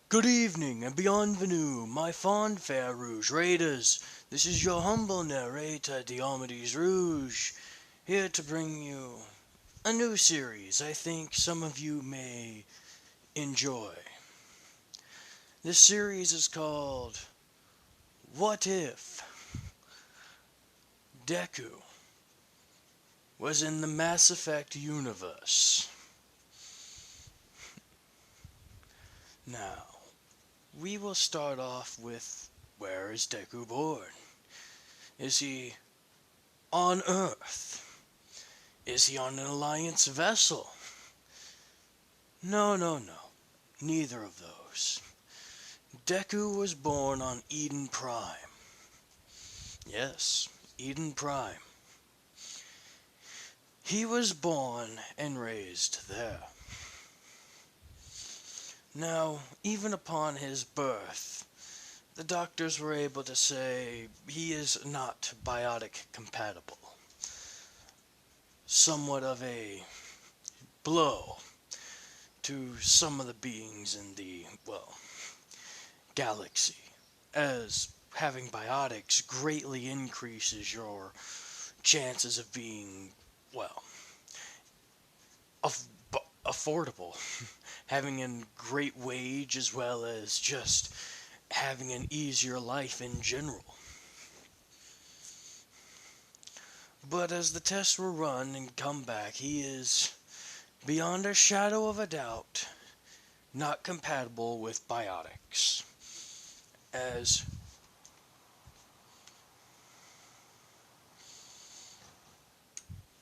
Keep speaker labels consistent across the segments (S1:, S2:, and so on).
S1: Good evening and bienvenue, my fond fair rouge raiders. This is your humble narrator, Diomedes Rouge, here to bring you a new series I think some of you may enjoy. This series is called What If Deku Was in the Mass Effect universe? Now, we will start off with where is Deku born? Is he on Earth? Is he on an Alliance vessel? No, no, no. Neither of those. Deku was born on Eden Prime. Yes, Eden Prime. He was born and raised there. Now, even upon his birth, the doctors were able to say he is not biotic compatible. Somewhat of a blow to some of the beings in the, galaxy, as having biotics greatly increases your chances of being, well, aff- affordable, having a great wage as well as just having an easier life in general. But as the tests were run and come back, he is, beyond a shadow of a doubt, not compatible with biotics. As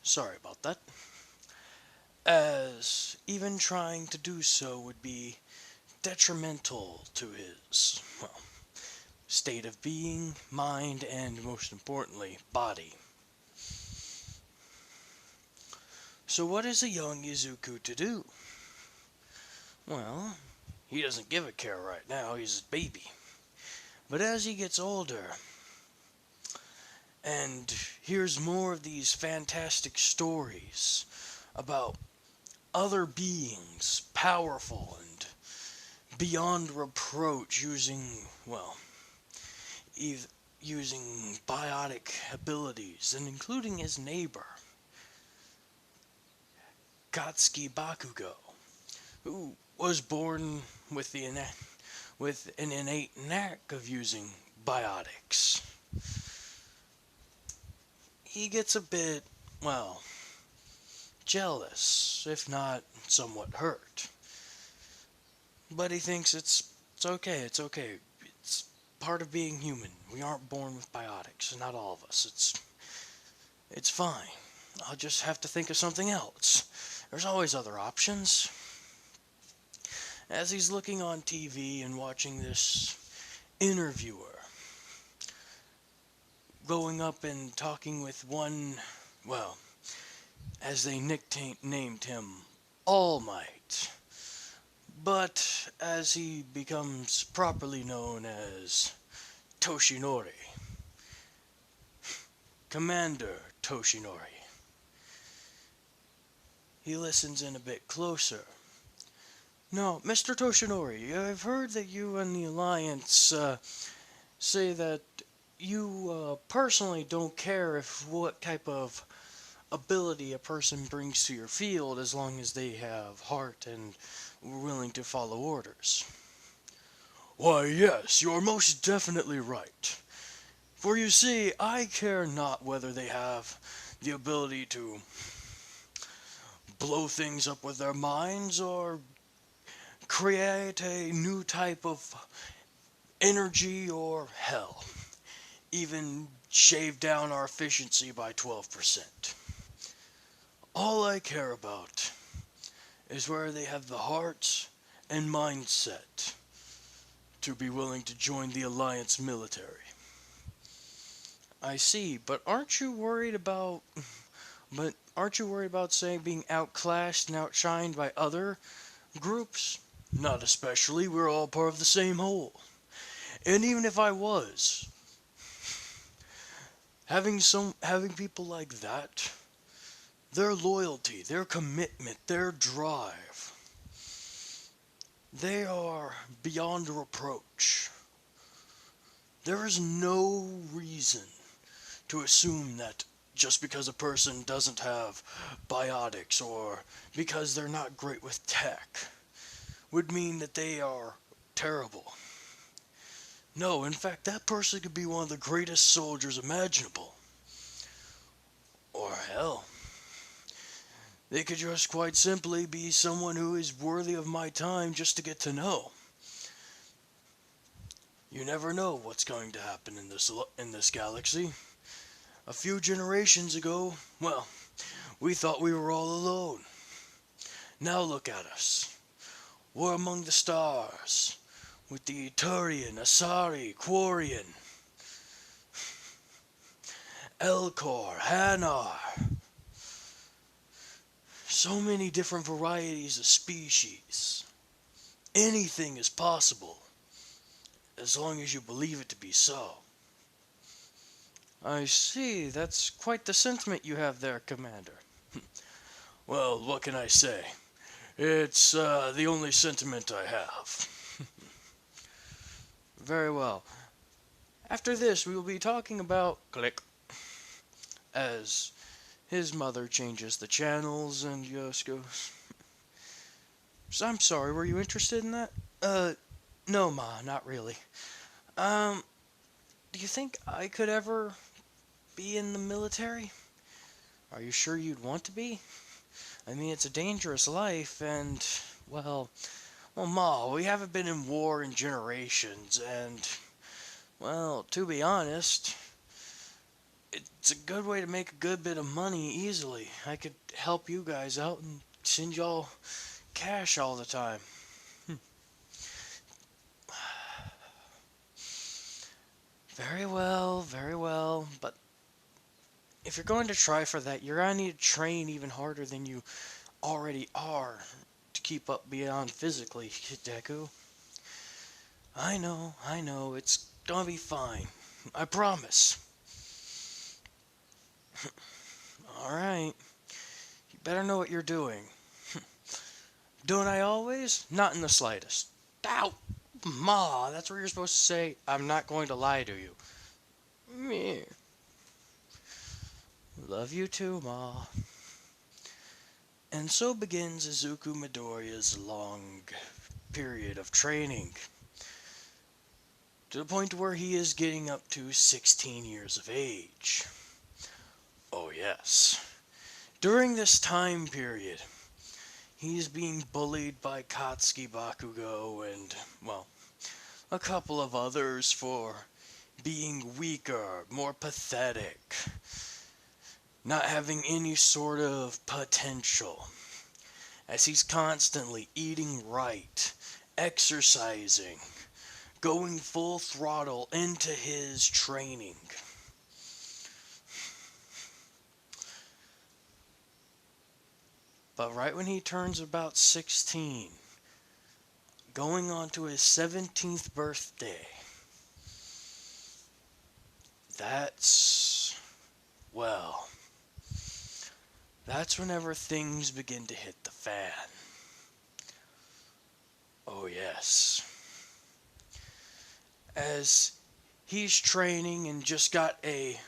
S1: sorry about that. As even trying to do so would be detrimental to his, state of being, mind, and most importantly, body. So what is a young Izuku to do? Well, he doesn't give a care right now, he's a baby. But as he gets older, and hears more of these fantastic stories about other beings, powerful and beyond reproach, using biotic abilities, and including his neighbor, Katsuki Bakugo, who was born with an innate knack of using biotics. He gets a bit, well, jealous, if not somewhat hurt. But he thinks it's okay. It's part of being human. We aren't born with biotics, not all of us. It's fine. I'll just have to think of something else. There's always other options. As he's looking on TV and watching this interviewer going up and talking with one, well, as they nicknamed him, All Might. But as he becomes properly known as Toshinori, Commander Toshinori, he listens in a bit closer. No, Mr. Toshinori, I've heard that you and the Alliance say that you personally don't care if what type of ability a person brings to your field as long as they have heart and are willing to follow orders. Why, yes, you're most definitely right. For you see, I care not whether they have the ability to blow things up with their minds or create a new type of energy or hell, even shave down our efficiency by 12%. All I care about is where they have the heart and mindset to be willing to join the Alliance military. I see, but aren't you worried about saying being outclassed and outshined by other groups? Not especially, we're all part of the same whole. And even if I was, having people like that, their loyalty, their commitment, their drive, They are beyond reproach. There is no reason to assume that just because a person doesn't have biotics or because they're not great with tech would mean that they are terrible. No, in fact, that person could be one of the greatest soldiers imaginable. Or hell, they could just quite simply be someone who is worthy of my time just to get to know. You never know what's going to happen in this galaxy. A few generations ago, well, we thought we were all alone. Now look at us. We're among the stars, with the Turian, Asari, Quarian, Elcor, Hanar. So many different varieties of species. Anything is possible, as long as you believe it to be so. I see, that's quite the sentiment you have there, Commander. Well, what can I say? It's the only sentiment I have. Very well. After this, we will be talking about click as his mother changes the channels and just goes, so I'm sorry, were you interested in that? No, Ma, not really. Um, do you think I could ever be in the military? Are you sure you'd want to be? I mean, it's a dangerous life, and, well, Ma, we haven't been in war in generations, and, well, to be honest, it's a good way to make a good bit of money easily. I could help you guys out and send y'all cash all the time. Very well, but if you're going to try for that, you're gonna need to train even harder than you already are to keep up beyond physically, Deku. I know, it's gonna be fine. I promise. Alright, you better know what you're doing. Don't I always? Not in the slightest. Ow! Ma, that's what you're supposed to say. I'm not going to lie to you. Meh. Love you too, Ma. And so begins Izuku Midoriya's long period of training, to the point where he is getting up to 16 years of age. Oh yes. During this time period, he's being bullied by Katsuki Bakugo and, well, a couple of others for being weaker, more pathetic, not having any sort of potential, as he's constantly eating right, exercising, going full throttle into his training. But right when he turns about 16, going on to his 17th birthday, that's, well, that's whenever things begin to hit the fan. Oh yes. As he's training and just got a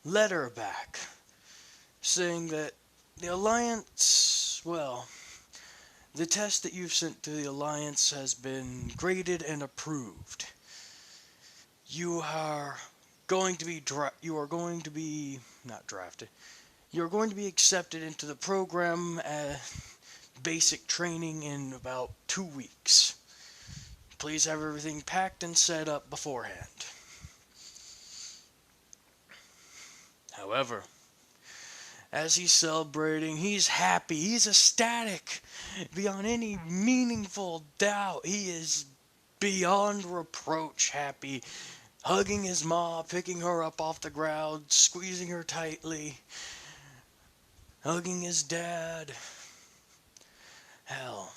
S1: letter back saying that the Alliance, well, the test that you've sent to the Alliance has been graded and approved. You are going to be not drafted. You're going to be accepted into the program basic training in about 2 weeks. Please have everything packed and set up beforehand. However, as he's celebrating, he's happy, he's ecstatic, beyond any meaningful doubt. He is beyond reproach happy, hugging his ma, picking her up off the ground, squeezing her tightly, hugging his dad. Hell,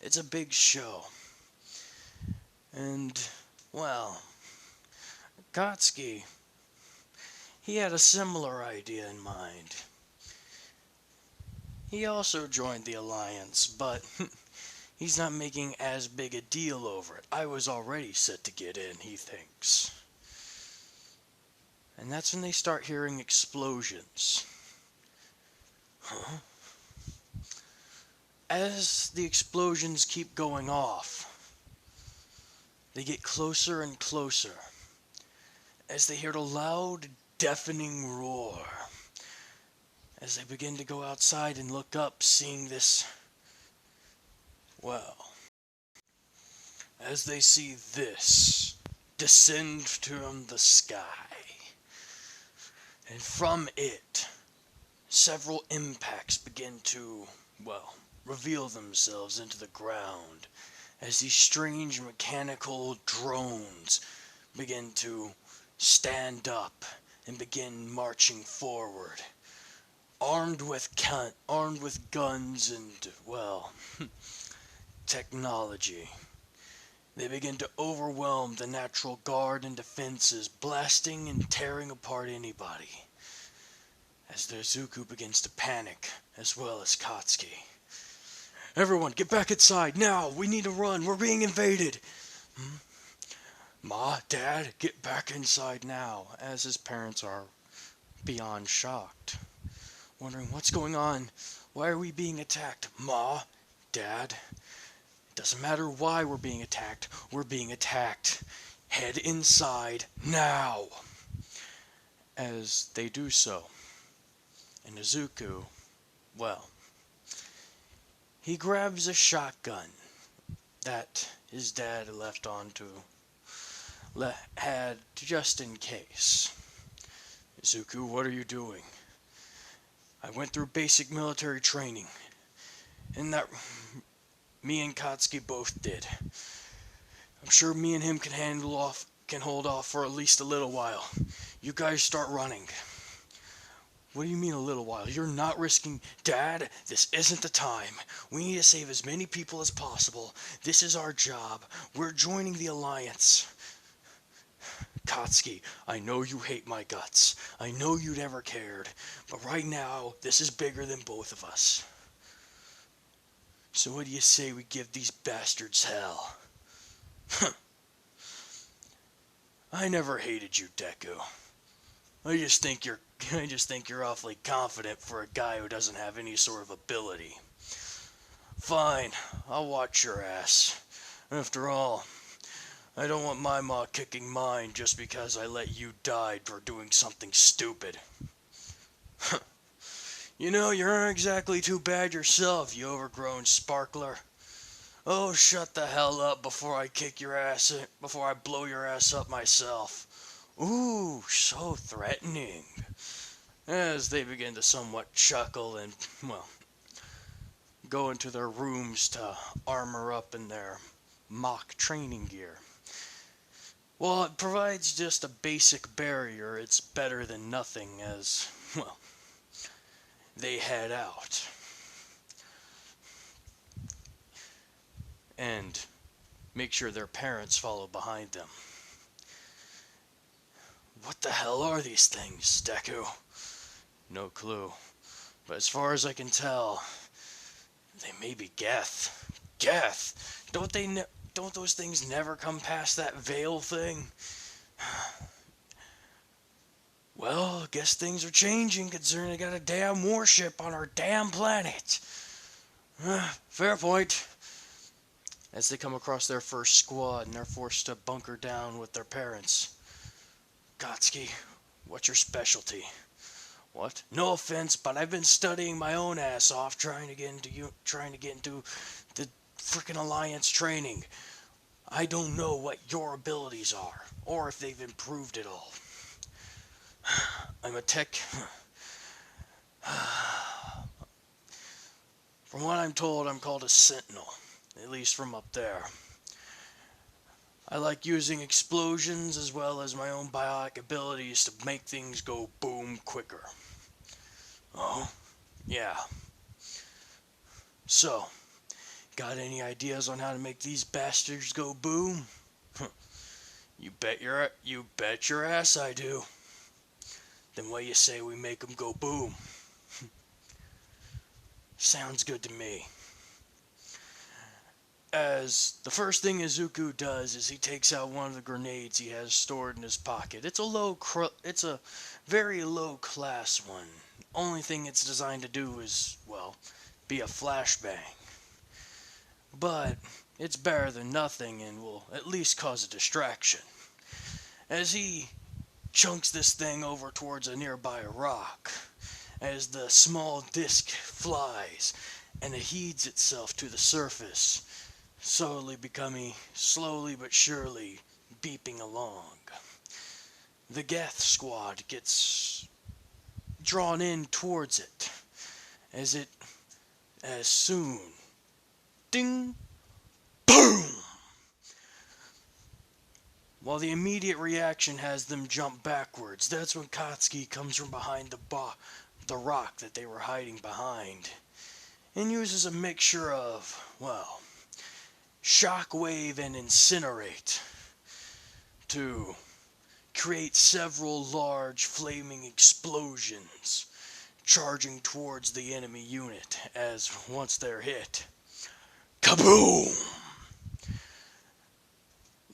S1: it's a big show. And, well, Katsuki, he had a similar idea in mind. He also joined the Alliance, but He's not making as big a deal over it. I was already set to get in, he thinks. And that's when they start hearing explosions. Huh? As the explosions keep going off, they get closer and closer as they hear the loud, deafening roar. As they begin to go outside and look up, seeing this, well, as they see this descend from the sky, and from it, several impacts begin to, well, reveal themselves into the ground as these strange mechanical drones begin to stand up and begin marching forward, armed with guns and, well, technology. They begin to overwhelm the natural guard and defenses, blasting and tearing apart anybody. As the Zuku begins to panic, as well as Katsuki. Everyone, get back inside, now! We need to run, we're being invaded! Ma, Dad, get back inside now, as his parents are beyond shocked. Wondering what's going on, why are we being attacked? Ma, Dad, it doesn't matter why we're being attacked, Head inside, now! As they do so, and Izuku, well, he grabs a shotgun that his dad had just in case. Izuku, what are you doing? I went through basic military training, and that me and Katsuki both did. I'm sure me and him can hold off for at least a little while. You guys start running. What do you mean a little while? You're not risking... Dad, this isn't the time. We need to save as many people as possible. This is our job. We're joining the Alliance. Katsuki, I know you hate my guts. I know you never cared. But right now, this is bigger than both of us. So what do you say we give these bastards hell? I never hated you, Deku. I just think you're awfully confident for a guy who doesn't have any sort of ability. Fine, I'll watch your ass. After all, I don't want my ma kicking mine just because I let you die for doing something stupid. You know, you aren't exactly too bad yourself, you overgrown sparkler. Oh, shut the hell up before I blow your ass up myself. Ooh, so threatening. As they begin to somewhat chuckle and, well, go into their rooms to armor up in their mock training gear. While it provides just a basic barrier, it's better than nothing as, well, they head out. And make sure their parents follow behind them. What the hell are these things, Deku? No clue. But as far as I can tell, they may be Geth. Geth! Don't those things never come past that veil thing? Well, I guess things are changing considering they got a damn warship on our damn planet. Fair point. As they come across their first squad and they're forced to bunker down with their parents. Katsuki, what's your specialty? What? No offense, but I've been studying my own ass off trying to get into the frickin' Alliance training. I don't know what your abilities are, or if they've improved at all. I'm a tech... From what I'm told, I'm called a sentinel, at least from up there. I like using explosions as well as my own biotic abilities to make things go boom quicker. Oh, yeah. So, got any ideas on how to make these bastards go boom? You bet your ass I do. Then what do you say we make them go boom? Sounds good to me. As the first thing Izuku does is he takes out one of the grenades he has stored in his pocket. It's a very low class one. Only thing it's designed to do is, well, be a flashbang. But it's better than nothing and will at least cause a distraction. As he chunks this thing over towards a nearby rock, as the small disc flies and adheres itself to the surface, slowly but surely beeping along. The Geth squad gets drawn in towards it, as soon, ding, boom! While the immediate reaction has them jump backwards, that's when Katsuki comes from behind the rock that they were hiding behind, and uses a mixture of, well, shockwave and incinerate to create several large flaming explosions charging towards the enemy unit, as once they're hit, kaboom!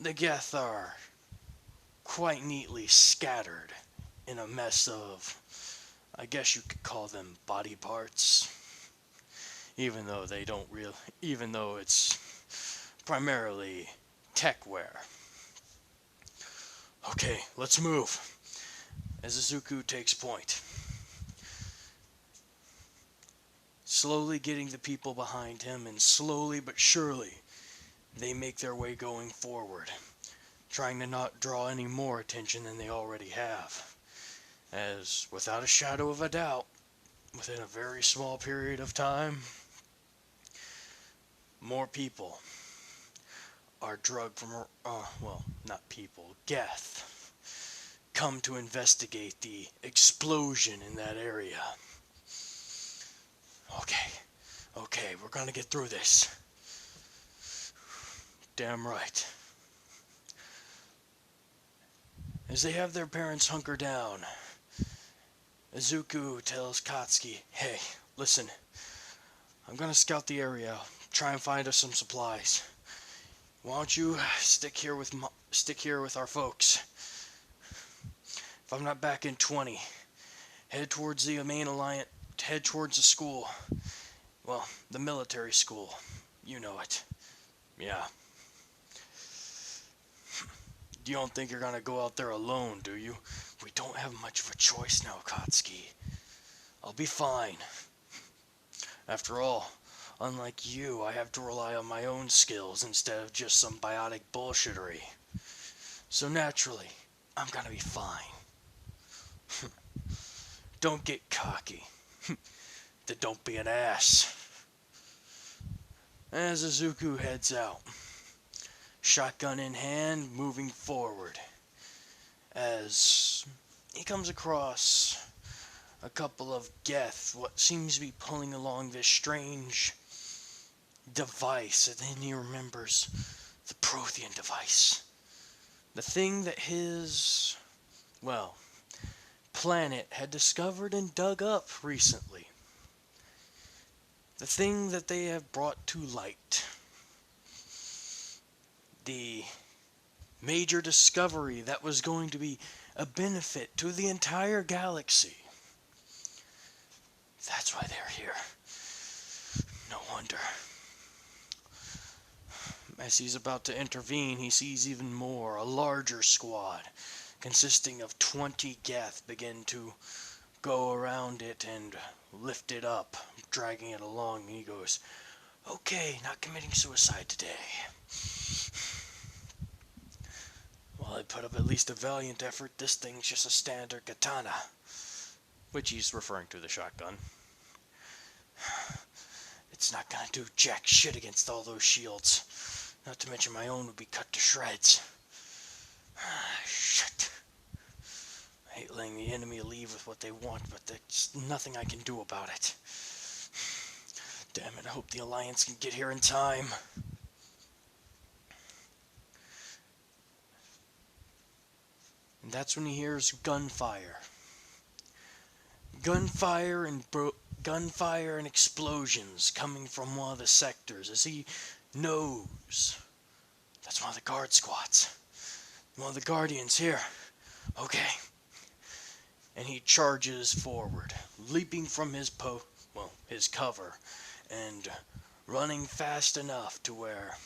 S1: The Geth are quite neatly scattered in a mess of, I guess you could call them body parts, even though it's primarily techwear. Okay, let's move. As Izuku takes point, slowly getting the people behind him, and slowly but surely they make their way going forward, trying to not draw any more attention than they already have. As, without a shadow of a doubt, within a very small period of time, more people are drugged from, not people, Geth, come to investigate the explosion in that area. Okay, we're gonna get through this. Damn right. As they have their parents hunker down, Izuku tells Katsuki, "Hey, listen, I'm gonna scout the area, try and find us some supplies. Why don't you stick here with our folks? If I'm not back in 20, head towards the main alliance, head towards the school. Well, the military school. You know it. Yeah. You don't think you're gonna go out there alone, do you? We don't have much of a choice now, Katsuki. I'll be fine. After all, unlike you, I have to rely on my own skills instead of just some biotic bullshittery. So naturally, I'm gonna be fine. Don't get cocky. Then don't be an ass." As Izuku heads out, shotgun in hand, moving forward, as he comes across a couple of Geth, what seems to be pulling along this strange device, and then he remembers the Prothean device. The thing that his, planet had discovered and dug up recently. The thing that they have brought to light. The major discovery that was going to be a benefit to the entire galaxy. That's why they're here. No wonder. As he's about to intervene, he sees even more, a larger squad, consisting of 20 Geth, begin to go around it and lift it up, dragging it along, and he goes, "Okay, not committing suicide today. Well, I put up at least a valiant effort. This thing's just a standard katana." Which he's referring to the shotgun. "It's not gonna do jack shit against all those shields. Not to mention my own would be cut to shreds. Shit. I hate letting the enemy leave with what they want, but there's nothing I can do about it. Damn it, I hope the Alliance can get here in time." And that's when he hears gunfire. Gunfire and explosions coming from one of the sectors, as he knows moves. That's one of the guard squads. One of the guardians here. Okay. And he charges forward, leaping from his cover, and running fast enough to where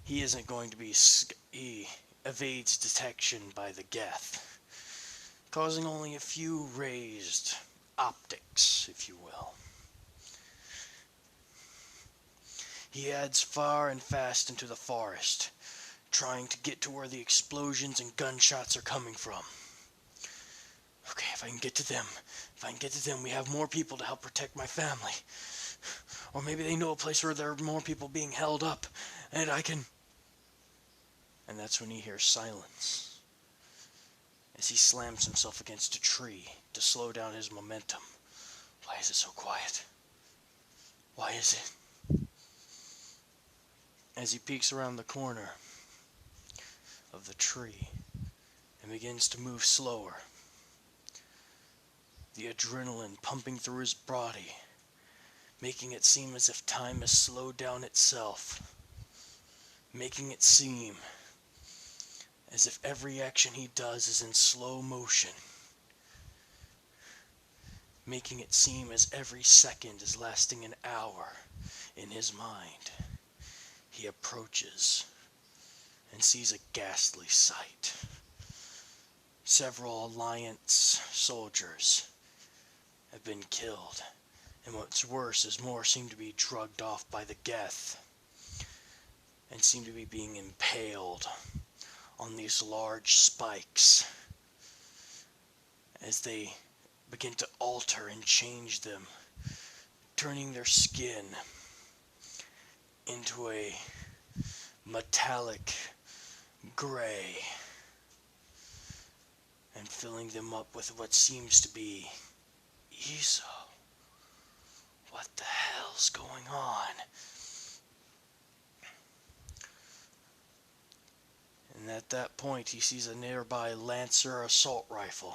S1: he isn't going to be. He evades detection by the Geth, causing only a few raised optics, if you will. He heads far and fast into the forest, trying to get to where the explosions and gunshots are coming from. Okay, if I can get to them, we have more people to help protect my family. Or maybe they know a place where there are more people being held up, and I can... And that's when he hears silence, as he slams himself against a tree to slow down his momentum. Why is it so quiet? Why is it? As he peeks around the corner of the tree and begins to move slower, the adrenaline pumping through his body, making it seem as if time has slowed down itself, making it seem as if every action he does is in slow motion, making it seem as every second is lasting an hour in his mind. He approaches and sees a ghastly sight. Several Alliance soldiers have been killed, and what's worse is more seem to be drugged off by the Geth and seem to be being impaled on these large spikes as they begin to alter and change them, turning their skin into a metallic gray and filling them up with what seems to be Iso. What the hell's going on? And at that point, he sees a nearby Lancer assault rifle.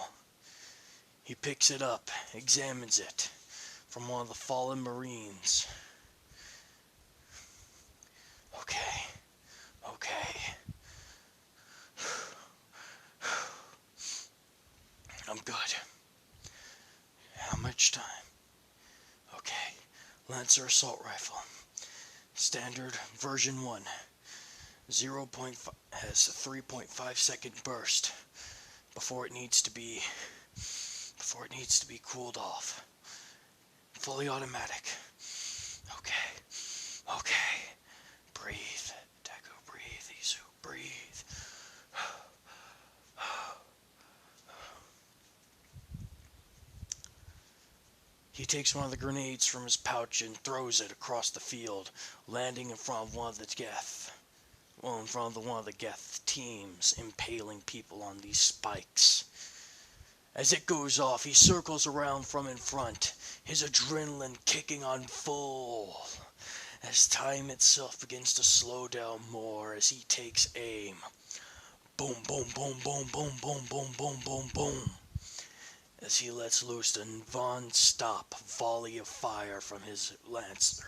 S1: He picks it up, examines it from one of the fallen Marines. Okay. I'm good. How much time? Okay. Lancer assault rifle. Standard version 1. 0.5 has a 3.5 second burst before it needs to be cooled off. Fully automatic. Okay. Breathe. Deku, breathe. Isu, breathe. He takes one of the grenades from his pouch and throws it across the field, landing in front of one of the Geth. Well, in front of one of the Geth teams, impaling people on these spikes. As it goes off, he circles around from in front, his adrenaline kicking on full, as time itself begins to slow down more as he takes aim. Boom, boom, boom, boom, boom, boom, boom, boom, boom, boom. As he lets loose a non-stop volley of fire from his Lancer.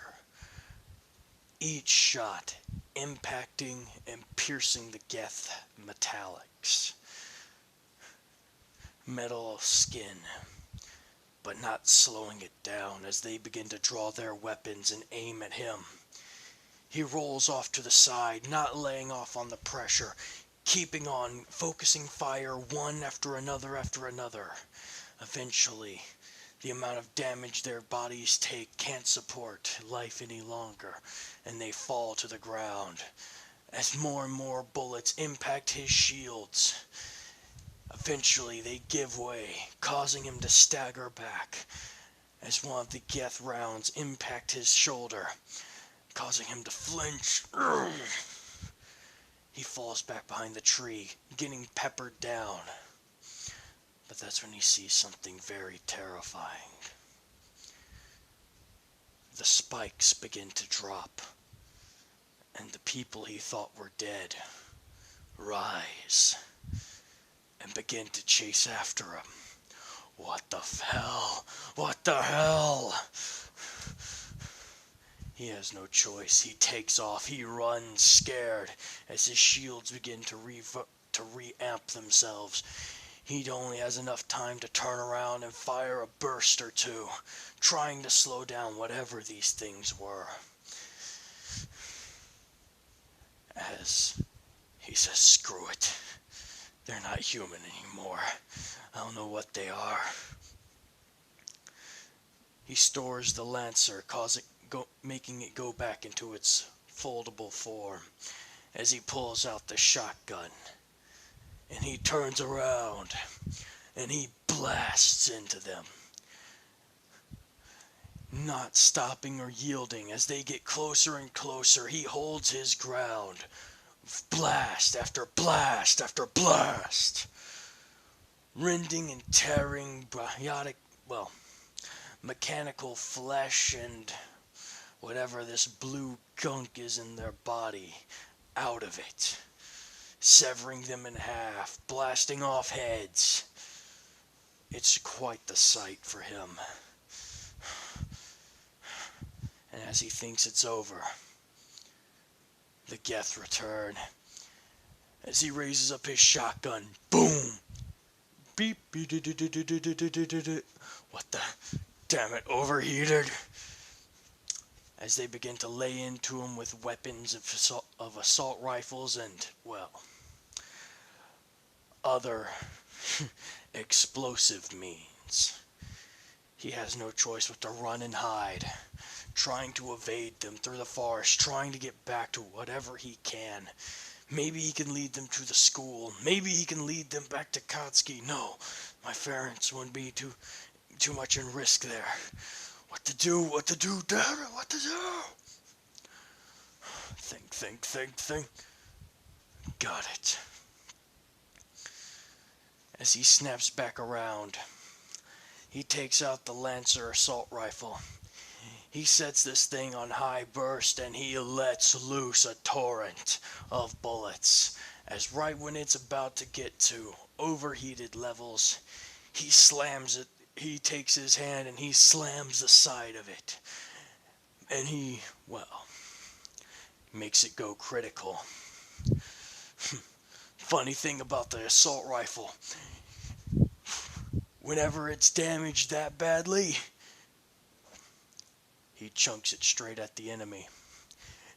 S1: Each shot impacting and piercing the Geth metallics. Metal skin, but not slowing it down as they begin to draw their weapons and aim at him. He rolls off to the side, not laying off on the pressure, keeping on, focusing fire one after another. Eventually, the amount of damage their bodies take can't support life any longer, and they fall to the ground as more and more bullets impact his shields. Eventually, they give way, causing him to stagger back as one of the Geth rounds impact his shoulder, causing him to flinch. He falls back behind the tree, getting peppered down. But that's when he sees something very terrifying. The spikes begin to drop, and the people he thought were dead rise and begin to chase after him. What the hell? What the hell? He has no choice. He takes off. He runs scared as his shields begin to re-amp themselves. He only has enough time to turn around and fire a burst or two, trying to slow down whatever these things were. As he says, screw it. They're not human anymore. I don't know what they are. He stores the Lancer, making it go back into its foldable form as he pulls out the shotgun. And he turns around and he blasts into them, not stopping or yielding. As they get closer and closer, he holds his ground. Blast after blast after blast. Rending and tearing mechanical flesh and whatever this blue gunk is in their body out of it. Severing them in half, blasting off heads. It's quite the sight for him. And as he thinks it's over, the Geth return. As he raises up his shotgun, boom! Beep, beep, what the? Damn it, overheated. As they begin to lay into him with weapons of assault rifles and, other explosive means. He has no choice but to run and hide, trying to evade them through the forest, trying to get back to whatever he can. Maybe he can lead them to the school. Maybe he can lead them back to Katsuki. No, my parents wouldn't be too much in risk there. What to do, damn it, what to do? Think. Got it. As he snaps back around, he takes out the Lancer assault rifle. He sets this thing on high burst and he lets loose a torrent of bullets. As right when it's about to get to overheated levels, he slams it. He takes his hand and he slams the side of it. And he, makes it go critical. Funny thing about the assault rifle, whenever it's damaged that badly, he chunks it straight at the enemy.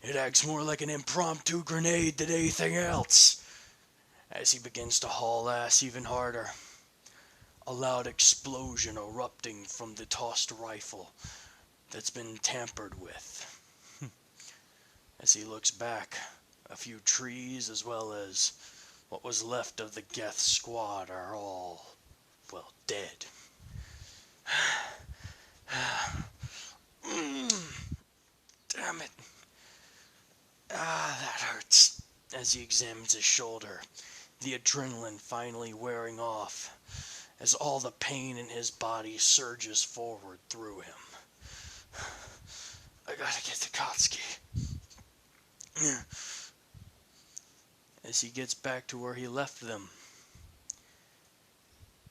S1: It acts more like an impromptu grenade than anything else. As he begins to haul ass even harder, a loud explosion erupting from the tossed rifle that's been tampered with. As he looks back, a few trees as well as what was left of the Geth squad are all, dead. Damn it. That hurts. As he examines his shoulder, the adrenaline finally wearing off, as all the pain in his body surges forward through him. I gotta get to Katsuki. As he gets back to where he left them,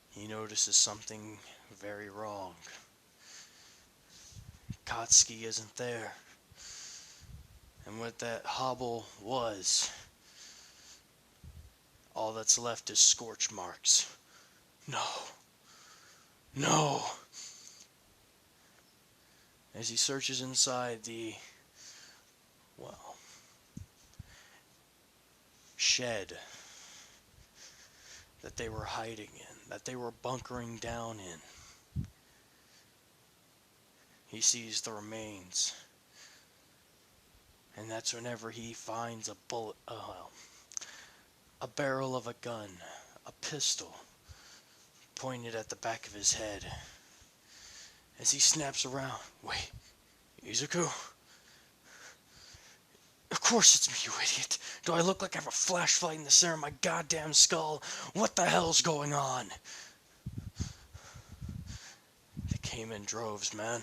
S1: he notices something very wrong. Katsuki isn't there. And what that hobble was, all that's left is scorch marks. No. As he searches inside the, shed that they were hiding in, that they were bunkering down in, he sees the remains. And that's whenever he finds a bullet, a barrel of a gun, a pistol, pointed at the back of his head. As he snaps around, wait, Izuku? Of course it's me, you idiot. Do I look like I have a flashlight in the center of my goddamn skull? What the hell's going on? They came in droves, man.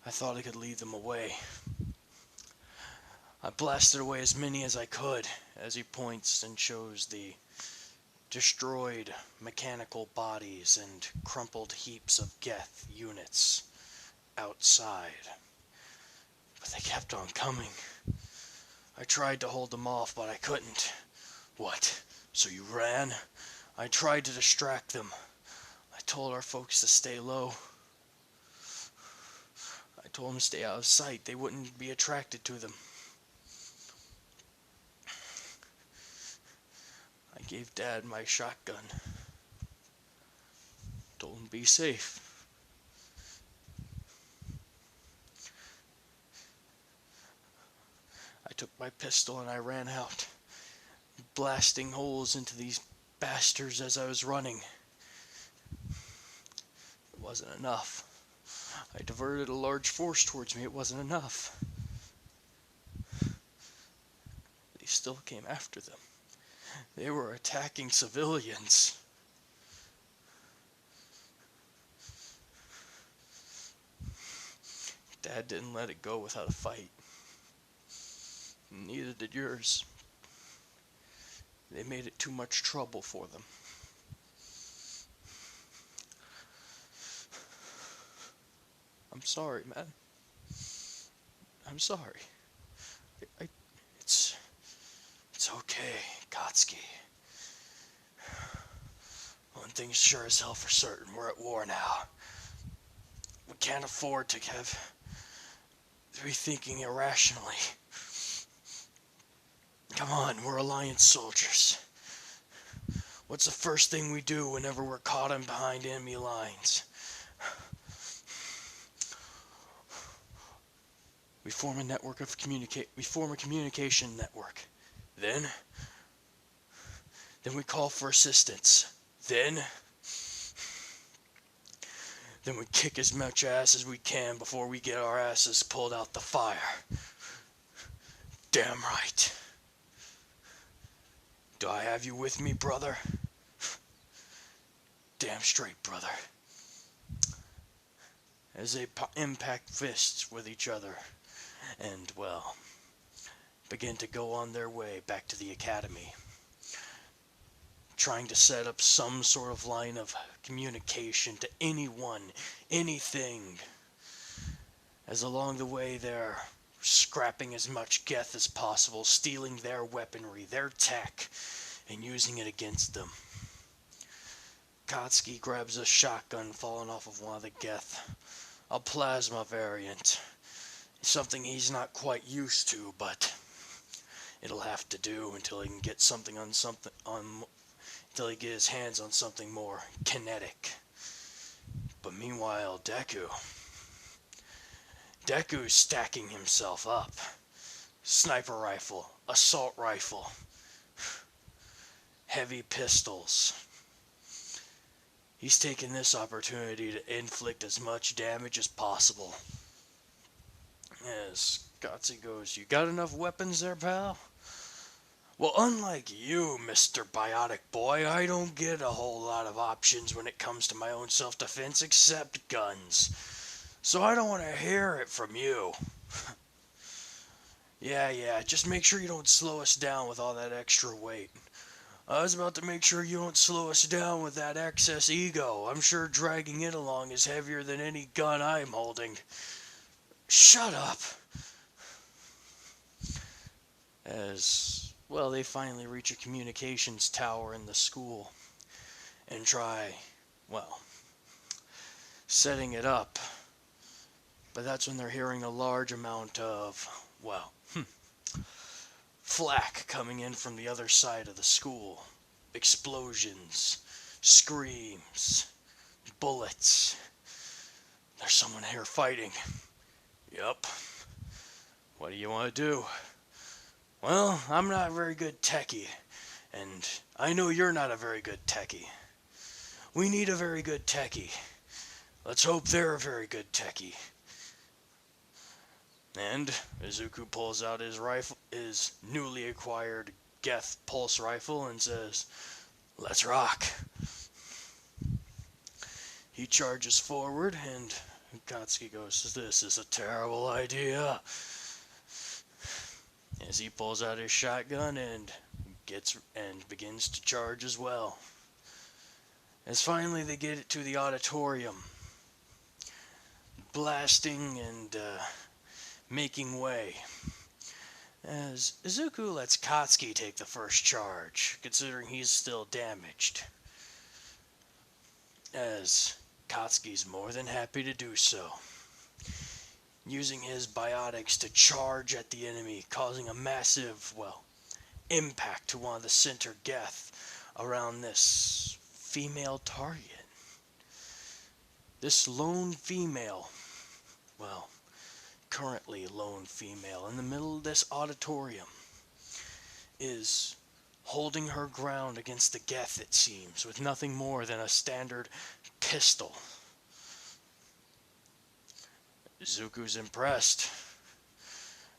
S1: I thought I could lead them away. I blasted away as many as I could, as he points and shows the destroyed mechanical bodies and crumpled heaps of Geth units outside. But they kept on coming. I tried to hold them off, but I couldn't. What? So you ran? I tried to distract them. I told our folks to stay low. I told them to stay out of sight. They wouldn't be attracted to them. I gave Dad my shotgun. Told him be safe. I took my pistol and I ran out, blasting holes into these bastards as I was running. It wasn't enough. I diverted a large force towards me. It wasn't enough. They still came after them. They were attacking civilians. Dad didn't let it go without a fight. Neither did yours. They made it too much trouble for them. I'm sorry, man. I'm sorry. It's okay, Kotsky. One thing's sure as hell for certain. We're at war now. We can't afford to be thinking irrationally. Come on, we're Alliance soldiers. What's the first thing we do whenever we're caught in behind enemy lines? We form a communication network. Then we call for assistance. Then we kick as much ass as we can before we get our asses pulled out the fire. Damn right. Do I have you with me, brother? Damn straight, brother. As they impact fists with each other and, well, begin to go on their way back to the academy, trying to set up some sort of line of communication to anyone, anything, as along the way they're scrapping as much Geth as possible, stealing their weaponry, their tech, and using it against them. Kotsky grabs a shotgun falling off of one of the Geth, a plasma variant. It's something he's not quite used to, but it'll have to do until he can get until he gets his hands on something more kinetic. But meanwhile, Deku's stacking himself up. Sniper rifle, assault rifle, heavy pistols. He's taking this opportunity to inflict as much damage as possible. As Gotsy goes, "You got enough weapons there, pal?" "Well, unlike you, Mr. Biotic Boy, I don't get a whole lot of options when it comes to my own self-defense except guns. So I don't want to hear it from you." Yeah, just make sure you don't slow us down with all that extra weight. I was about to make sure you don't slow us down with that excess ego. I'm sure dragging it along is heavier than any gun I'm holding. Shut up. As, well, they finally reach a communications tower in the school and try, well, setting it up. But that's when they're hearing a large amount of, well, flak coming in from the other side of the school. Explosions, screams, bullets. There's someone here fighting. Yup. What do you want to do? Well, I'm not a very good techie, and I know you're not a very good techie. We need a very good techie. Let's hope they're a very good techie. And Izuku pulls out his newly acquired Geth pulse rifle and says, "Let's rock." He charges forward and Kotsky goes, "This is a terrible idea." As he pulls out his shotgun and begins to charge as well. As finally they get it to the auditorium, blasting and making way, as Izuku lets Katsuki take the first charge, considering he's still damaged, as Katsuki's more than happy to do so, using his biotics to charge at the enemy, causing a massive, impact to one of the center Geth around this female target. This lone female, currently lone female, in the middle of this auditorium, is holding her ground against the Geth, it seems, with nothing more than a standard pistol. Zuko's impressed,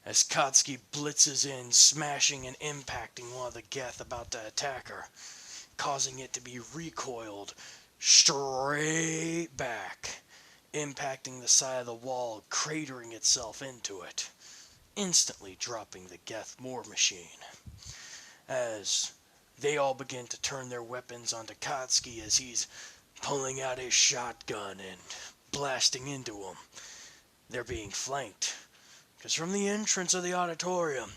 S1: as Katsuki blitzes in, smashing and impacting one of the Geth about to attack her, causing it to be recoiled straight back, impacting the side of the wall, cratering itself into it, instantly dropping the Geth war machine. As they all begin to turn their weapons onto Katsuki as he's pulling out his shotgun and blasting into them. They're being flanked, because from the entrance of the auditorium,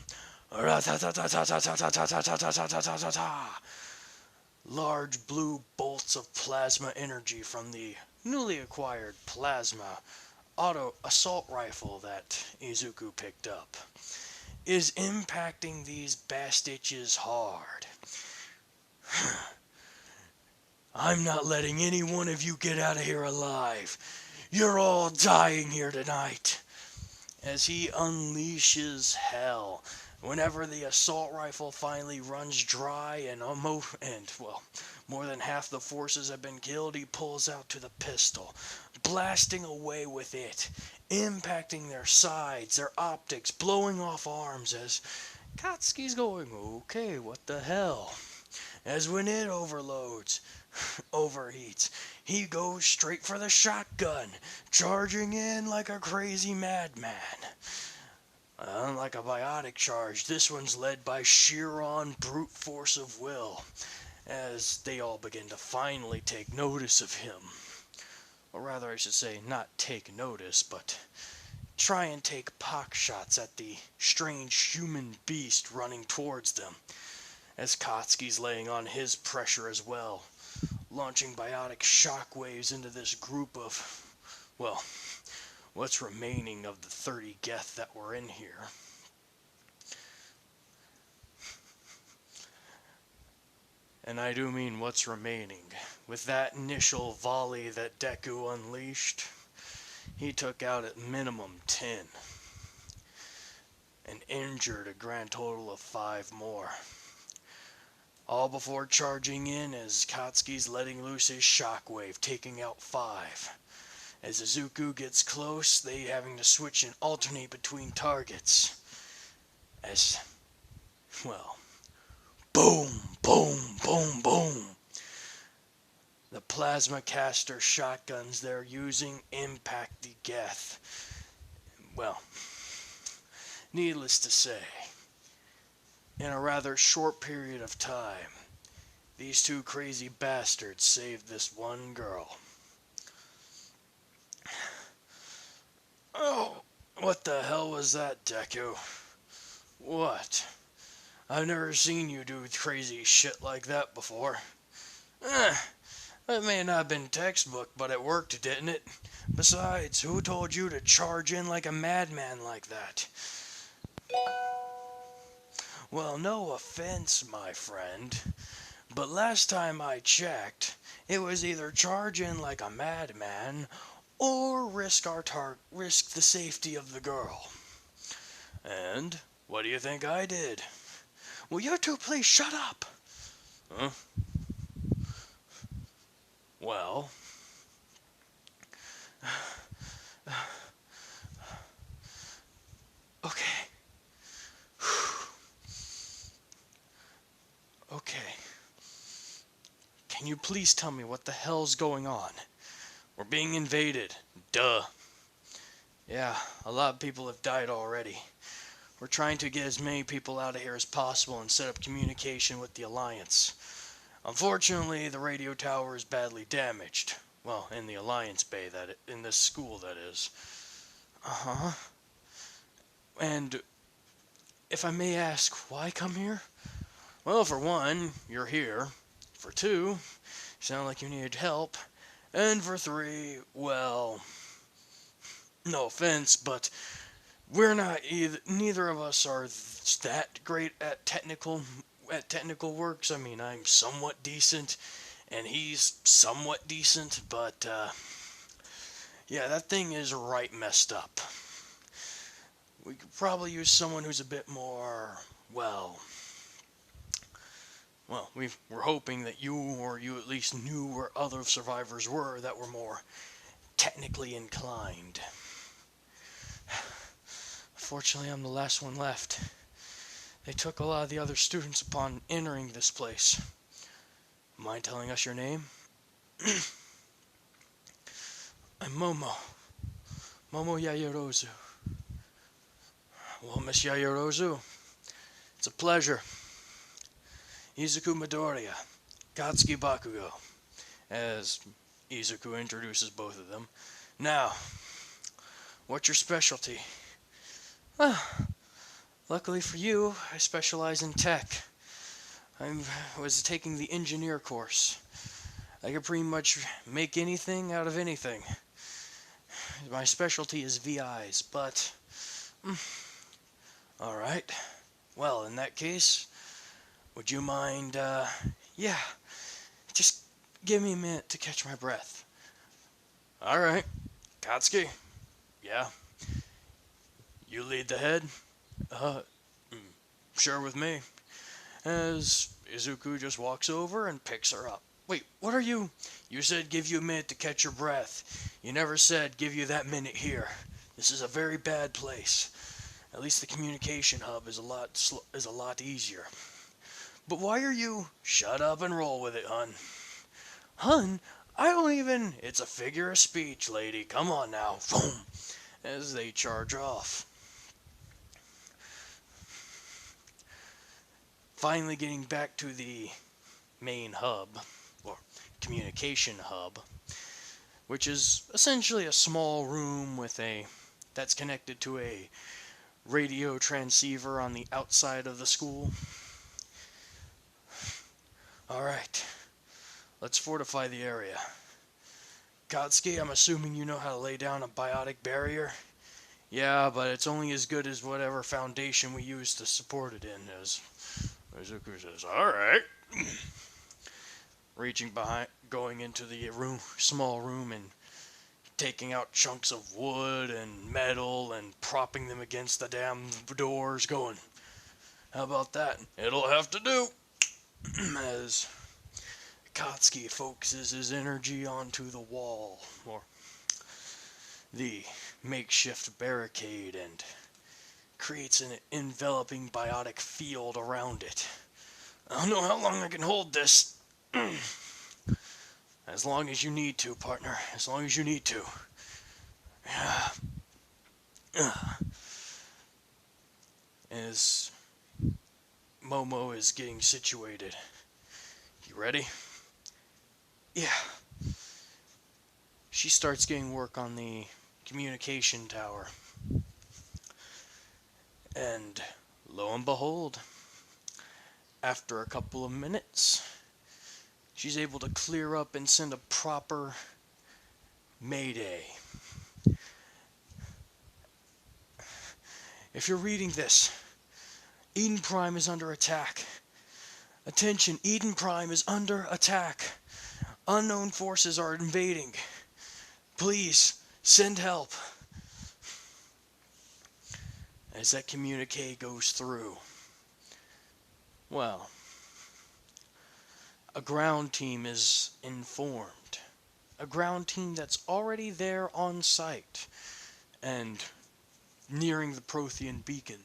S1: large blue bolts of plasma energy from the newly acquired plasma auto assault rifle that Izuku picked up is impacting these bastiches hard. I'm not letting any one of you get out of here alive. You're all dying here tonight. As he unleashes hell, whenever the assault rifle finally runs dry and more than half the forces have been killed, he pulls out to the pistol, blasting away with it, impacting their sides, their optics, blowing off arms as Katsuki's going, okay, what the hell? As when it overheats, he goes straight for the shotgun, charging in like a crazy madman. Unlike a biotic charge, this one's led by sheer on brute force of will, as they all begin to finally take notice of him. Or rather, I should say, not take notice, but try and take pock shots at the strange human beast running towards them, as Katsuki's laying on his pressure as well, launching biotic shockwaves into this group of, what's remaining of the 30 Geth that were in here. And I do mean what's remaining. With that initial volley that Deku unleashed, he took out at minimum 10, and injured a grand total of 5 more. All before charging in as Katsuki's letting loose his shockwave, taking out 5. As Izuku gets close, they having to switch and alternate between targets. As, boom, boom, boom, boom. The plasma caster shotguns they're using impact the Geth. Needless to say, in a rather short period of time, these two crazy bastards saved this one girl. Oh, what the hell was that, Deku? What? I've never seen you do crazy shit like that before. That may not have been textbook, but it worked, didn't it? Besides, who told you to charge in like a madman like that? Well, no offense, my friend, but last time I checked, it was either charge in like a madman or risk the safety of the girl. And what do you think I did? Will you two please shut up? Huh? Well, okay. Okay. Can you please tell me what the hell's going on? We're being invaded. Duh. Yeah, a lot of people have died already. We're trying to get as many people out of here as possible and set up communication with the Alliance. Unfortunately, the radio tower is badly damaged. Well, in the Alliance Bay, in this school, that is. Uh-huh. And if I may ask, why come here? Well, for one, you're here. For two, you sound like you need help. And for three, well, no offense, but we're not either. Neither of us are that great at technical works. I mean, I'm somewhat decent, and he's somewhat decent, but yeah, that thing is right messed up. We could probably use someone who's a bit more, we're hoping that you at least knew where other survivors were that were more technically inclined. Fortunately, I'm the last one left. They took a lot of the other students upon entering this place. Mind telling us your name? I'm Momo. Momo Yayorozu. Well, Miss Yayorozu, it's a pleasure. Izuku Midoriya, Katsuki Bakugo, as Izuku introduces both of them. Now, what's your specialty? Luckily for you, I specialize in tech. I was taking the engineer course. I can pretty much make anything out of anything. My specialty is VIs, but... Alright. Well, in that case, would you mind, just give me a minute to catch my breath. Alright. Katsuki? Yeah? You lead the head? Sure with me. As Izuku just walks over and picks her up. Wait, what are you? You said give you a minute to catch your breath. You never said give you that minute here. This is a very bad place. At least the communication hub is a lot easier. But why are you? Shut up and roll with it, hun. Hun? I don't even... It's a figure of speech, lady. Come on now. Boom. As they charge off. Finally getting back to the main hub, or communication hub, which is essentially a small room that's connected to a radio transceiver on the outside of the school. Alright, let's fortify the area. Katsuki, I'm assuming you know how to lay down a biotic barrier? Yeah, but it's only as good as whatever foundation we use to support it in, as Izuku says, alright. Reaching behind, going into the small room and taking out chunks of wood and metal and propping them against the damn doors, going, how about that? It'll have to do. As Katsuki focuses his energy onto the wall, or the makeshift barricade, and creates an enveloping biotic field around it. I don't know how long I can hold this. As long as you need to, partner. As long as you need to. As Momo is getting situated. You ready? Yeah. She starts getting work on the communication tower. And lo and behold, after a couple of minutes, she's able to clear up and send a proper mayday. If you're reading this, Eden Prime is under attack. Attention, Eden Prime is under attack. Unknown forces are invading. Please, send help. As that communique goes through, well, a ground team is informed. A ground team that's already there on site and nearing the Prothean beacon.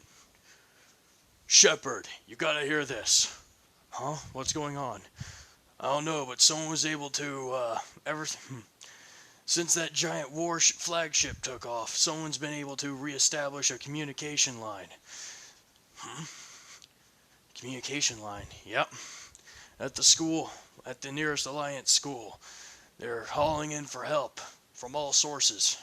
S1: Shepard, you gotta hear this. Huh? What's going on? I don't know, but someone was able to, since that giant flagship took off, someone's been able to reestablish a communication line. Communication line, yep. At the school, at the nearest Alliance school. They're hauling in for help from all sources.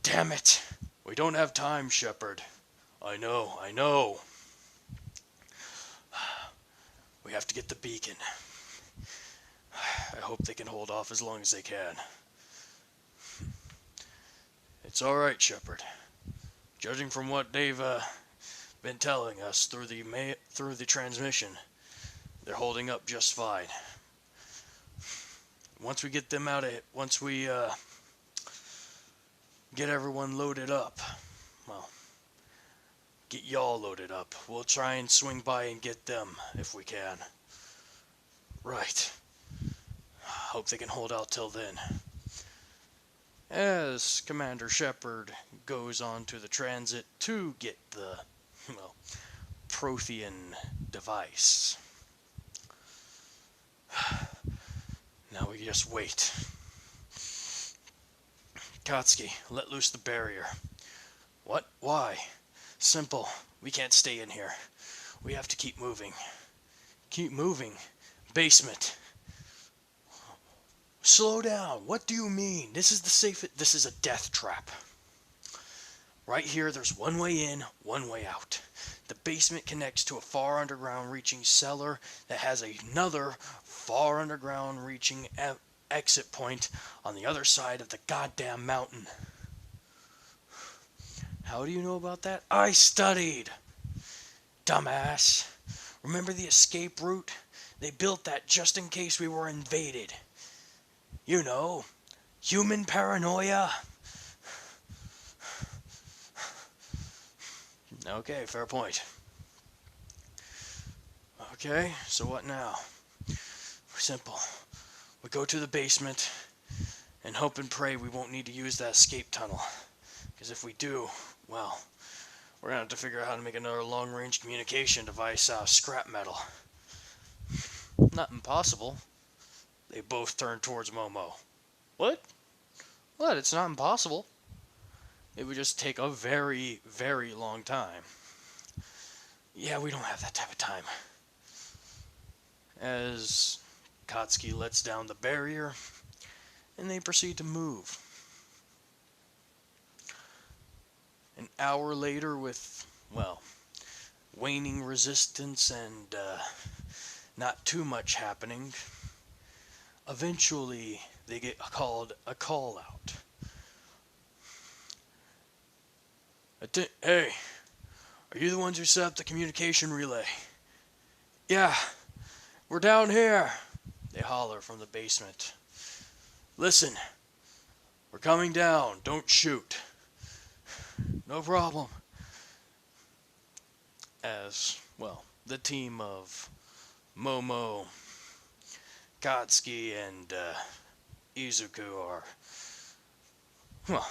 S1: Damn it! We don't have time, Shepard. I know. We have to get the beacon. I hope they can hold off as long as they can. It's alright, Shepard. Judging from what they've been telling us through the transmission, they're holding up just fine. Once we get them out of it, once we get everyone loaded up, well, get y'all loaded up, we'll try and swing by and get them if we can. Right. Hope they can hold out till then. As Commander Shepard goes on to the transit to get the, well, Prothean device. Now we just wait. Kotsky, let loose the barrier. What? Why? Simple. We can't stay in here. We have to keep moving. Keep moving. Basement. Slow down. What do you mean? This is a death trap. Right here, there's one way in, one way out. The basement connects to a far underground reaching cellar that has another far underground reaching exit point on the other side of the goddamn mountain. How do you know about that? I studied! Dumbass. Remember the escape route? They built that just in case we were invaded. You know, human paranoia. Okay, fair point. Okay, so what now? Simple. We go to the basement and hope and pray we won't need to use that escape tunnel. Because if we do, well, we're going to have to figure out how to make another long-range communication device out of scrap metal. Not impossible. They both turn towards Momo. What? What? It's not impossible. It would just take a very, very long time. Yeah, we don't have that type of time. As Kotsky lets down the barrier, and they proceed to move. An hour later with, well, waning resistance and not too much happening, eventually they get called a call out. Hey, are you the ones who set up the communication relay? Yeah, we're down here, they holler from the basement. Listen, we're coming down, don't shoot. No problem. As, well, the team of Momo, Kotsky, and Izuku are, well,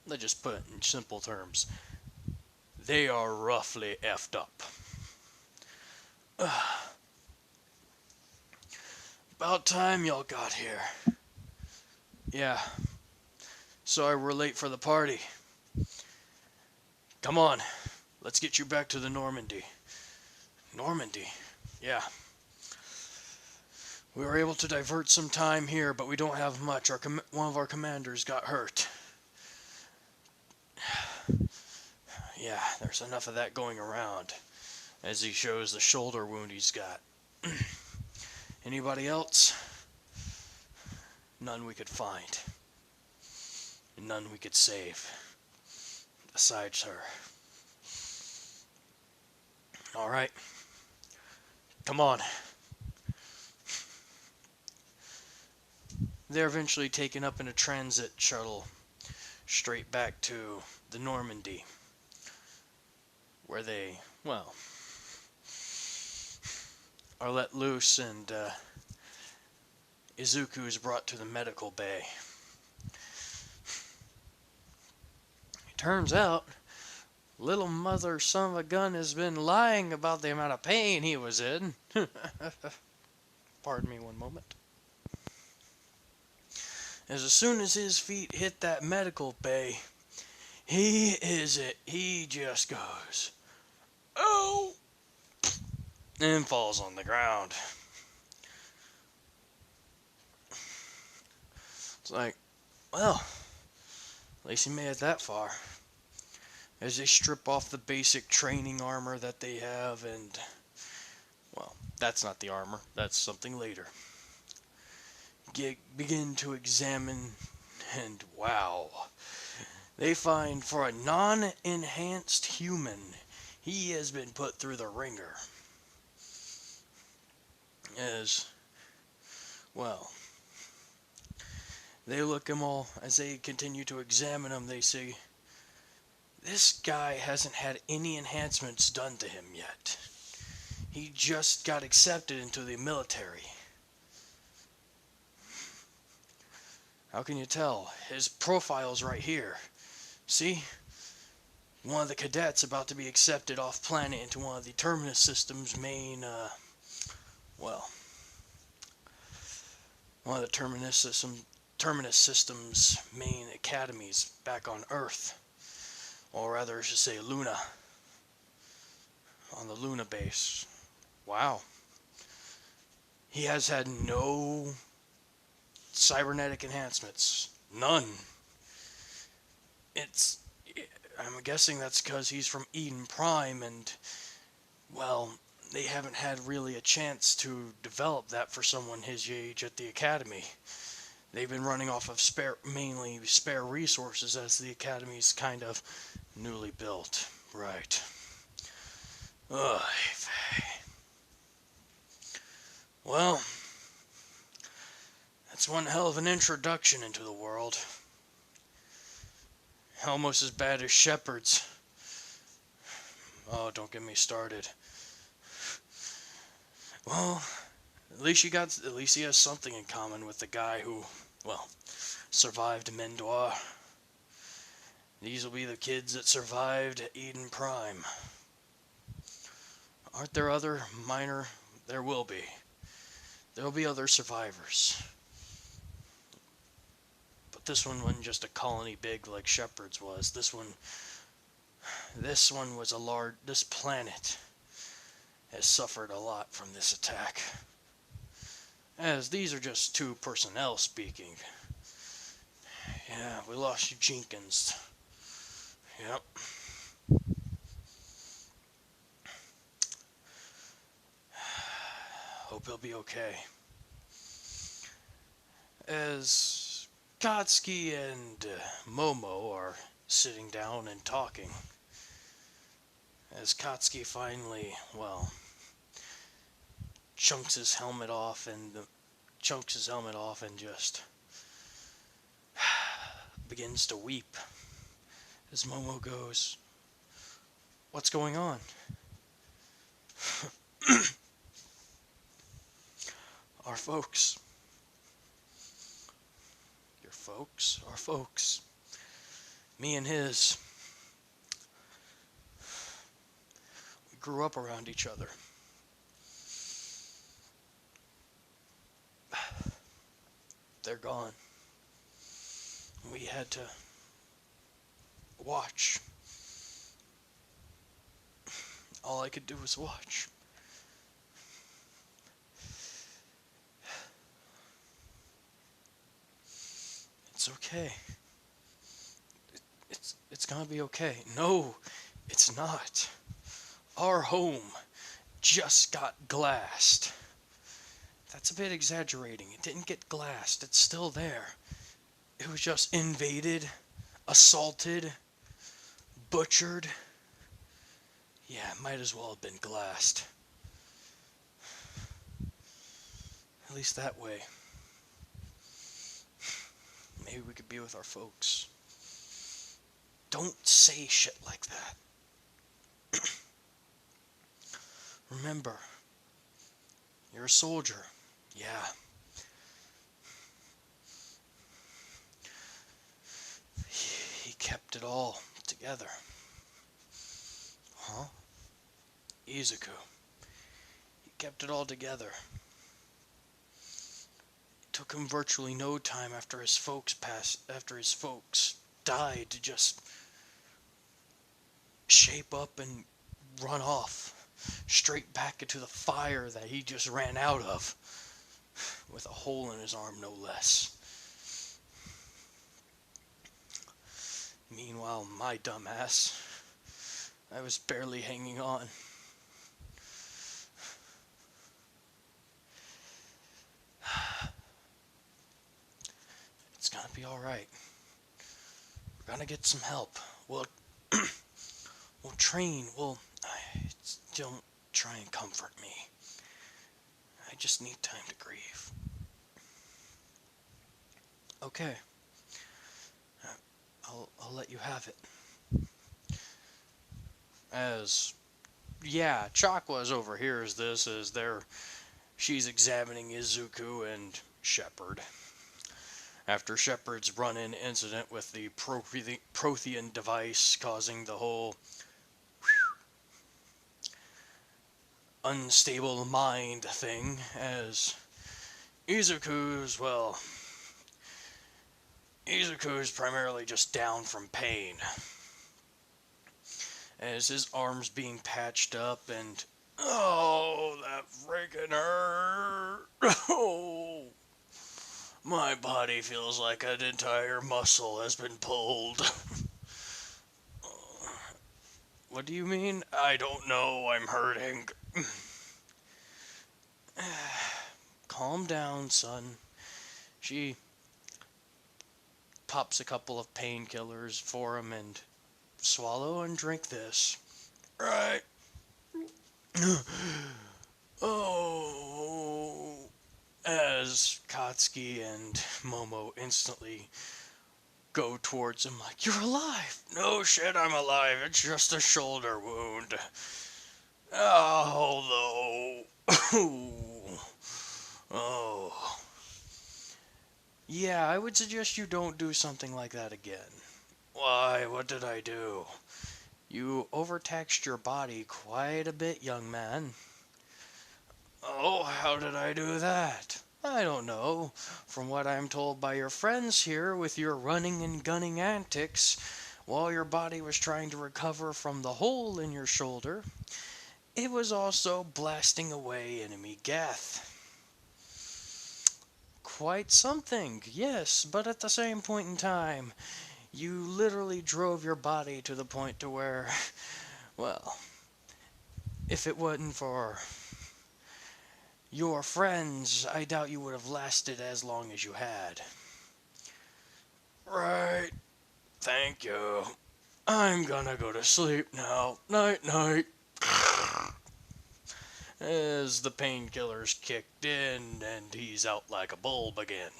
S1: let's just put it in simple terms. They are roughly effed up. About time y'all got here. Yeah. Sorry we're late for the party. Come on. Let's get you back to the Normandy. Normandy? Yeah. We were able to divert some time here, but we don't have much. One of our commanders got hurt. Yeah, there's enough of that going around, as he shows the shoulder wound he's got. Anybody else? None we could find. None we could save. Besides her. Alright. Come on. They're eventually taken up in a transit shuttle straight back to the Normandy, where they, well, are let loose, and Izuku is brought to the medical bay. It turns out, little mother son of a gun has been lying about the amount of pain he was in. Pardon me one moment. As soon as his feet hit that medical bay, he just goes, oh, and falls on the ground. It's like, well, At least he made it that far. As they strip off the basic training armor that they have, and, well, that's not the armor, that's something later. Begin to examine, and wow. They find for a non-enhanced human, he has been put through the ringer. As, well, they look him all, as they continue to examine him, they say, this guy hasn't had any enhancements done to him yet. He just got accepted into the military. How can you tell? His profile's right here. See? One of the cadets about to be accepted off planet into one of the Terminus system's main, well, one of the Terminus system's main academies back on Earth. Or rather, I should say Luna. On the Luna base. Wow. He has had no cybernetic enhancements. None. I'm guessing that's because he's from Eden Prime and, well, they haven't had really a chance to develop that for someone his age at the academy. They've been running off of mainly spare resources as the academy's kind of newly built. Right. Ugh. Well, that's one hell of an introduction into the world. Almost as bad as Shepard's. Oh, don't get me started. Well, at least he has something in common with the guy who, well, survived Mendoir. These will be the kids that survived Eden Prime. Aren't there other minor? There will be. There will be other survivors. But this one wasn't just a colony big like Shepard's was. This one was a large. This planet has suffered a lot from this attack. As these are just two personnel speaking. Yeah, we lost you, Jenkins. Yep. Hope he'll be okay. As Katsuki and Momo are sitting down and talking, as Katsuki finally, well, chunks his helmet off and just begins to weep. As Momo goes, "What's going on?" Our folks. Your folks? Our folks. Me and his. We grew up around each other. They're gone. We had to watch. All I could do was watch. It's okay. It's gonna be okay. No, it's not. Our home just got glassed. That's a bit exaggerating. It didn't get glassed. It's still there. It was just invaded, assaulted, butchered. Yeah, it might as well have been glassed. At least that way. Maybe we could be with our folks. Don't say shit like that. Remember, you're a soldier. Yeah. He kept it all together. Huh? Izuku. He kept it all together. It took him virtually no time after his folks died to just shape up and run off straight back into the fire that he just ran out of, with a hole in his arm no less. Meanwhile, my dumbass, I was barely hanging on. It's gonna be alright. We're gonna get some help. We'll, we'll train. Don't try and comfort me. I just need time to grieve. Okay. I'll let you have it. Chakwa's over here she's examining Izuku and Shepard. After Shepard's run-in incident with the Prothean device causing the whole unstable mind thing, as Izuku's primarily just down from pain, as his arm's being patched up and oh, that freaking hurt. Oh, my body feels like an entire muscle has been pulled. What do you mean? I don't know, I'm hurting. Calm down, son. She pops a couple of painkillers for him and swallow and drink this. Right. Oh. As Katsuki and Momo instantly go towards him like, you're alive! No shit, I'm alive. It's just a shoulder wound. Oh, though. Oh. Yeah, I would suggest you don't do something like that again. Why? What did I do? You overtaxed your body quite a bit, young man. Oh, how did I do that? I don't know. From what I'm told by your friends here with your running and gunning antics, while your body was trying to recover from the hole in your shoulder, it was also blasting away enemy Geth. Quite something, yes, but at the same point in time, you literally drove your body to the point to where, well, if it wasn't for your friends, I doubt you would have lasted as long as you had. Right. Thank you. I'm gonna go to sleep now. Night, night. As the painkillers kicked in and he's out like a bulb again.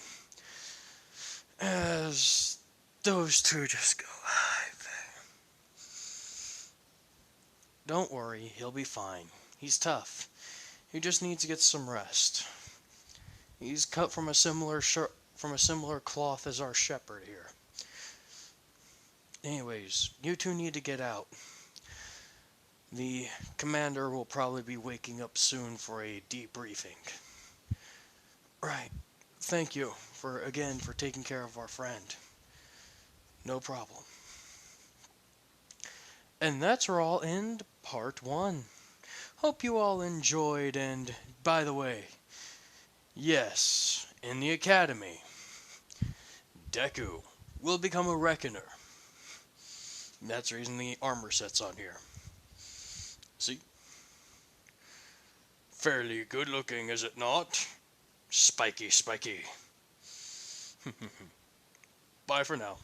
S1: As those two just go live. Don't worry, he'll be fine. He's tough. He just needs to get some rest. He's cut from a similar cloth as our shepherd here. Anyways, you two need to get out. The commander will probably be waking up soon for a debriefing. Right. Thank you for taking care of our friend. No problem. And that's where I'll end part 1. Hope you all enjoyed, and by the way, yes, in the academy, Deku will become a reckoner. That's the reason the armor set's on here. See? Fairly good looking, is it not? Spiky, spiky. Bye for now.